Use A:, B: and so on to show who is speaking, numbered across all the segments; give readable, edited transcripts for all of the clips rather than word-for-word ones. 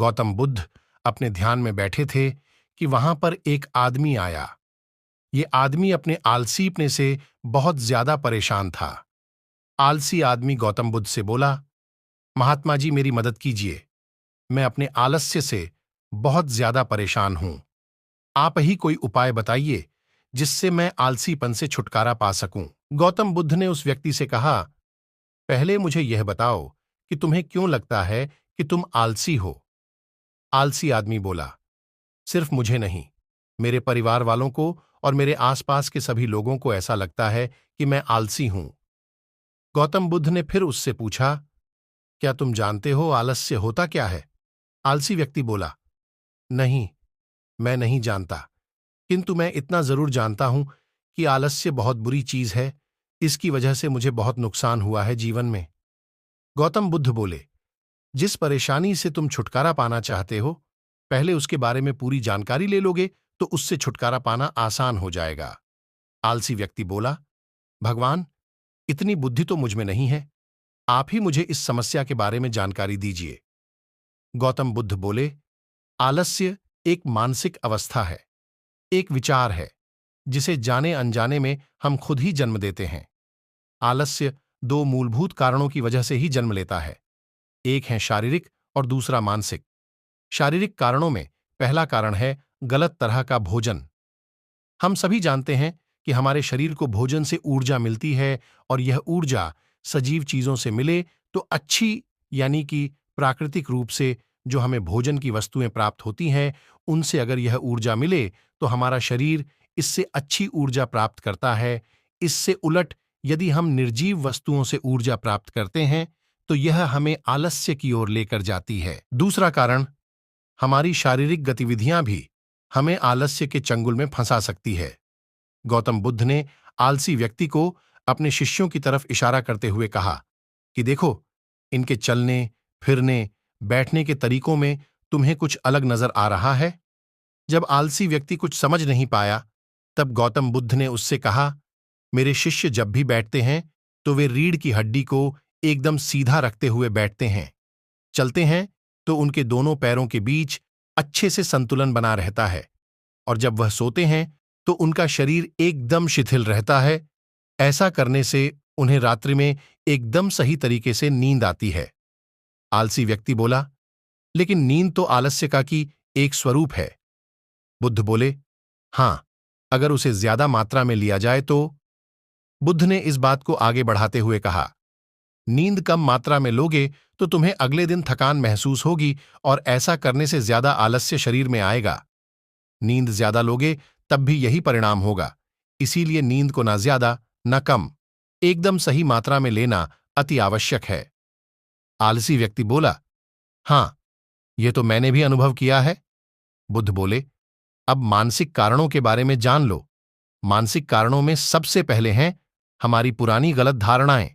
A: गौतम बुद्ध अपने ध्यान में बैठे थे कि वहां पर एक आदमी आया। ये आदमी अपने आलसीपने से बहुत ज्यादा परेशान था। आलसी आदमी गौतम बुद्ध से बोला, महात्मा जी मेरी मदद कीजिए, मैं अपने आलस्य से बहुत ज्यादा परेशान हूं। आप ही कोई उपाय बताइए जिससे मैं आलसीपन से छुटकारा पा सकूं। गौतम बुद्ध ने उस व्यक्ति से कहा, पहले मुझे यह बताओ कि तुम्हें क्यों लगता है कि तुम आलसी हो। आलसी आदमी बोला, सिर्फ मुझे नहीं, मेरे परिवार वालों को और मेरे आसपास के सभी लोगों को ऐसा लगता है कि मैं आलसी हूं। गौतम बुद्ध ने फिर उससे पूछा, क्या तुम जानते हो आलस्य होता क्या है? आलसी व्यक्ति बोला, नहीं, मैं नहीं जानता, किंतु मैं इतना जरूर जानता हूं कि आलस्य बहुत बुरी चीज है। इसकी वजह से मुझे बहुत नुकसान हुआ है जीवन में। गौतम बुद्ध बोले, जिस परेशानी से तुम छुटकारा पाना चाहते हो, पहले उसके बारे में पूरी जानकारी ले लोगे तो उससे छुटकारा पाना आसान हो जाएगा। आलसी व्यक्ति बोला, भगवान, इतनी बुद्धि तो मुझ में नहीं है, आप ही मुझे इस समस्या के बारे में जानकारी दीजिए। गौतम बुद्ध बोले, आलस्य एक मानसिक अवस्था है, एक विचार है जिसे जाने अनजाने में हम खुद ही जन्म देते हैं। आलस्य दो मूलभूत कारणों की वजह से ही जन्म लेता है, एक है शारीरिक और दूसरा मानसिक। शारीरिक कारणों में पहला कारण है गलत तरह का भोजन। हम सभी जानते हैं कि हमारे शरीर को भोजन से ऊर्जा मिलती है और यह ऊर्जा सजीव चीजों से मिले तो अच्छी, यानी कि प्राकृतिक रूप से जो हमें भोजन की वस्तुएं प्राप्त होती हैं, उनसे अगर यह ऊर्जा मिले तो हमारा शरीर इससे अच्छी ऊर्जा प्राप्त करता है। इससे उलट यदि हम निर्जीव वस्तुओं से ऊर्जा प्राप्त करते हैं तो यह हमें आलस्य की ओर लेकर जाती है। दूसरा कारण, हमारी शारीरिक गतिविधियां भी हमें आलस्य के चंगुल में फंसा सकती है। गौतम बुद्ध ने आलसी व्यक्ति को अपने शिष्यों की तरफ इशारा करते हुए कहा कि देखो, इनके चलने, फिरने, बैठने के तरीकों में तुम्हें कुछ अलग नजर आ रहा है। जब आलसी व्यक्ति कुछ समझ नहीं पाया, तब गौतम बुद्ध ने उससे कहा, मेरे शिष्य जब भी बैठते हैं तो वे रीढ़ की हड्डी को एकदम सीधा रखते हुए बैठते हैं। चलते हैं तो उनके दोनों पैरों के बीच अच्छे से संतुलन बना रहता है, और जब वह सोते हैं तो उनका शरीर एकदम शिथिल रहता है। ऐसा करने से उन्हें रात्रि में एकदम सही तरीके से नींद आती है। आलसी व्यक्ति बोला, लेकिन नींद तो आलस्य का की एक स्वरूप है। बुद्ध बोले, हां, अगर उसे ज्यादा मात्रा में लिया जाए तो। बुद्ध ने इस बात को आगे बढ़ाते हुए कहा, नींद कम मात्रा में लोगे तो तुम्हें अगले दिन थकान महसूस होगी और ऐसा करने से ज्यादा आलस्य शरीर में आएगा। नींद ज्यादा लोगे तब भी यही परिणाम होगा। इसीलिए नींद को ना ज्यादा न कम, एकदम सही मात्रा में लेना अति आवश्यक है। आलसी व्यक्ति बोला, हां, यह तो मैंने भी अनुभव किया है। बुद्ध बोले, अब मानसिक कारणों के बारे में जान लो। मानसिक कारणों में सबसे पहले हैं हमारी पुरानी गलत धारणाएं।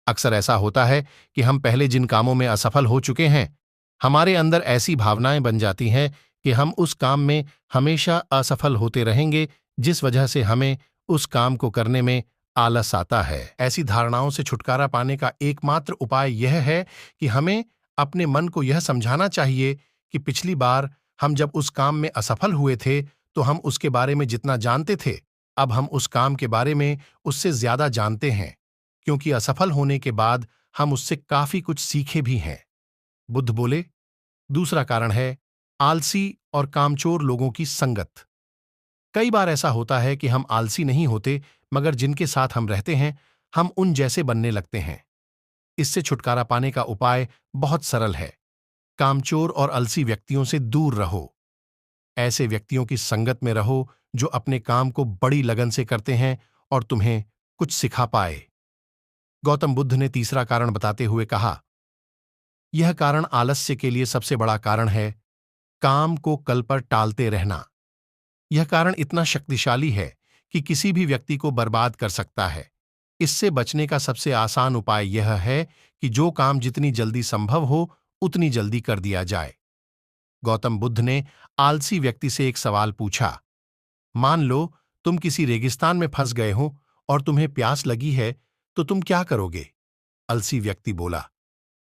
A: अक्सर ऐसा होता है कि हम पहले जिन कामों में असफल हो चुके हैं, हमारे अंदर ऐसी भावनाएं बन जाती हैं कि हम उस काम में हमेशा असफल होते रहेंगे, जिस वजह से हमें उस काम को करने में आलस आता है। ऐसी धारणाओं से छुटकारा पाने का एकमात्र उपाय यह है कि हमें अपने मन को यह समझाना चाहिए कि पिछली बार हम जब उस काम में असफल हुए थे तो हम उसके बारे में जितना जानते थे, अब हम उस काम के बारे में उससे ज्यादा जानते हैं, क्योंकि असफल होने के बाद हम उससे काफी कुछ सीखे भी हैं। बुद्ध बोले, दूसरा कारण है आलसी और कामचोर लोगों की संगत। कई बार ऐसा होता है कि हम आलसी नहीं होते, मगर जिनके साथ हम रहते हैं हम उन जैसे बनने लगते हैं। इससे छुटकारा पाने का उपाय बहुत सरल है। कामचोर और आलसी व्यक्तियों से दूर रहो। ऐसे व्यक्तियों की संगत में रहो जो अपने काम को बड़ी लगन से करते हैं और तुम्हें कुछ सिखा पाए। गौतम बुद्ध ने तीसरा कारण बताते हुए कहा, यह कारण आलस्य के लिए सबसे बड़ा कारण है, काम को कल पर टालते रहना। यह कारण इतना शक्तिशाली है कि किसी भी व्यक्ति को बर्बाद कर सकता है। इससे बचने का सबसे आसान उपाय यह है कि जो काम जितनी जल्दी संभव हो उतनी जल्दी कर दिया जाए। गौतम बुद्ध ने आलसी व्यक्ति से एक सवाल पूछा, मान लो तुम किसी रेगिस्तान में फंस गए हो और तुम्हें प्यास लगी है, तो तुम क्या करोगे? आलसी व्यक्ति बोला,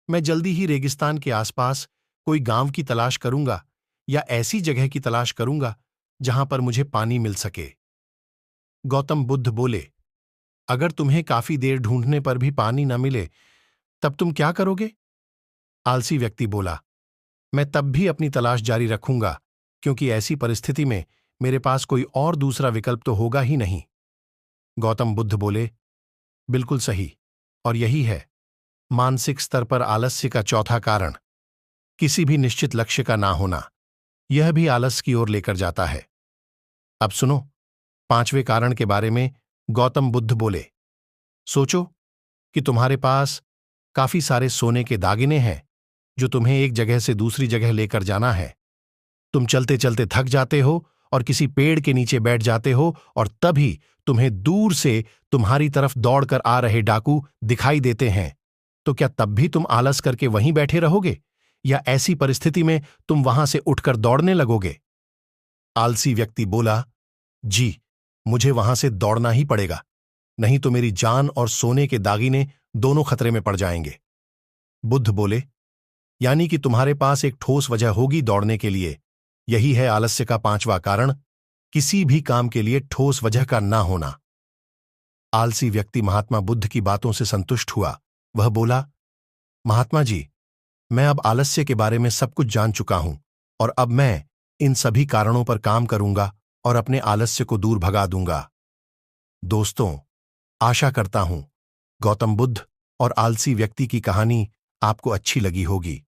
A: मैं जल्दी ही रेगिस्तान के आसपास कोई गांव की तलाश करूंगा या ऐसी जगह की तलाश करूंगा जहां पर मुझे पानी मिल सके। गौतम बुद्ध बोले, अगर तुम्हें काफी देर ढूंढने पर भी पानी न मिले तब तुम क्या करोगे? आलसी व्यक्ति बोला, मैं तब भी अपनी तलाश जारी रखूंगा, क्योंकि ऐसी परिस्थिति में मेरे पास कोई और दूसरा विकल्प तो होगा ही नहीं। गौतम बुद्ध बोले, बिल्कुल सही, और यही है मानसिक स्तर पर आलस्य का चौथा कारण, किसी भी निश्चित लक्ष्य का ना होना। यह भी आलस की ओर लेकर जाता है। अब सुनो, पांचवें कारण के बारे में गौतम बुद्ध बोले, सोचो कि तुम्हारे पास काफी सारे सोने के दागिने हैं जो तुम्हें एक जगह से दूसरी जगह लेकर जाना है। तुम चलते चलते थक जाते हो और किसी पेड़ के नीचे बैठ जाते हो और तभी तुम्हें दूर से तुम्हारी तरफ दौड़कर आ रहे डाकू दिखाई देते हैं। तो क्या तब भी तुम आलस करके वहीं बैठे रहोगे या ऐसी परिस्थिति में तुम वहां से उठकर दौड़ने लगोगे? आलसी व्यक्ति बोला, जी, मुझे वहां से दौड़ना ही पड़ेगा, नहीं तो मेरी जान और सोने के दागिने दोनों खतरे में पड़ जाएंगे। बुद्ध बोले, यानी कि तुम्हारे पास एक ठोस वजह होगी दौड़ने के लिए। यही है आलस्य का पांचवा कारण, किसी भी काम के लिए ठोस वजह का ना होना। आलसी व्यक्ति महात्मा बुद्ध की बातों से संतुष्ट हुआ। वह बोला, महात्मा जी, मैं अब आलस्य के बारे में सब कुछ जान चुका हूं और अब मैं इन सभी कारणों पर काम करूंगा और अपने आलस्य को दूर भगा दूंगा। दोस्तों, आशा करता हूं गौतम बुद्ध और आलसी व्यक्ति की कहानी आपको अच्छी लगी होगी।